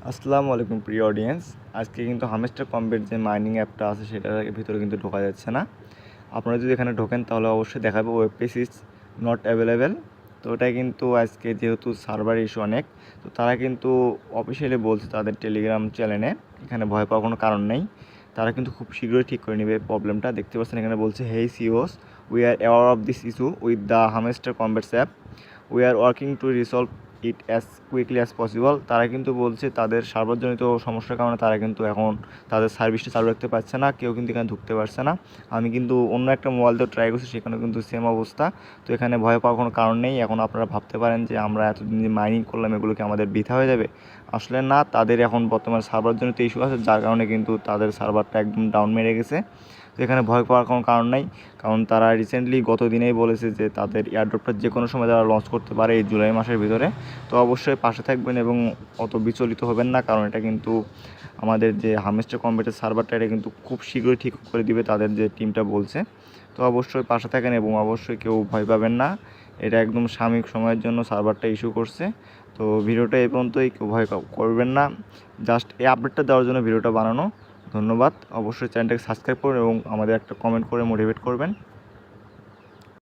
আসসালামু আলাইকুম প্রিয় অডিয়েন্স। আজকে কিন্তু হামস্টার কম্বের যে মাইনিং অ্যাপটা আছে সেটার ভিতরে কিন্তু ঢোকা যাচ্ছে না। আপনারা যদি এখানে ঢোকেন তাহলে অবশ্যই দেখাবে web page is not available. তো ওটা কিন্তু আজকে যেহেতু সার্ভার ইস্যু অনেক, তো তারা কিন্তু অফিসিয়ালি বলছে তাদের টেলিগ্রাম চ্যানেলে, এখানে ভয় পাওয়ার কোনো কারণ নেই। তারা কিন্তু খুব শীঘ্রই ঠিক করে নেবে প্রবলেমটা। দেখতে পাচ্ছেন এখানে বলছে hey CEOs, we are aware of this issue with the Hamster Kombat app, we are working to resolve it as quickly as possible. তারা কিন্তু বলছে তাদের সার্ভারজনিত সমস্যার কারণে তারা কিন্তু এখন তাদের সার্ভিসটা চালু রাখতে পারছে না, কেউ কিন্তু এখানে ঢুকতে পারছে না। আমি কিন্তু অন্য একটা মোবাইল দিয়ে ট্রাই করছি, সেখানে কিন্তু সেম অবস্থা। তো এখানে ভয় পাওয়ার কোনো কারণ নেই। এখন আপনারা ভাবতে পারেন যে আমরা এতদিন যে মাইনিং করলাম এগুলো কি আমাদের বৃথা হয়ে যাবে? আসলে না, তাদের এখন বর্তমানে সার্ভারজনিত ইস্যু আছে, যার কারণে কিন্তু তাদের সার্ভারটা একদম ডাউন মেরে গেছে। তো এখানে ভয় পাওয়ার কোনো কারণ নাই, কারণ তারা রিসেন্টলি গত দিনেই বলেছে যে তাদের এয়ারড্রপটা যে কোনো সময় তারা লঞ্চ করতে পারে এই জুলাই মাসের ভিতরে। তো অবশ্যই পাশে থাকবেন এবং অত বিচলিত হবেন না, কারণ এটা কিন্তু আমাদের যে হামস্টার কম্বেটের সার্ভারটা এটা কিন্তু খুব শীঘ্রই ঠিক করে দিবে তাদের যে টিমটা বলছে। তো অবশ্যই পাশে থাকেন এবং অবশ্যই কেউ ভয় পাবেন না। এটা একদম সাময়িক সময়ের জন্য সার্ভারটা ইস্যু করছে। তো ভিডিওটা এই পর্যন্তই, কেউ ভয় করবেন না। জাস্ট এই আপডেটটা দেওয়ার জন্য ভিডিওটা বানানো। ধন্যবাদ। অবশ্যই চ্যানেলটাকে সাবস্ক্রাইব করুন এবং আমাদের একটা কমেন্ট করে মোটিভেট করবেন।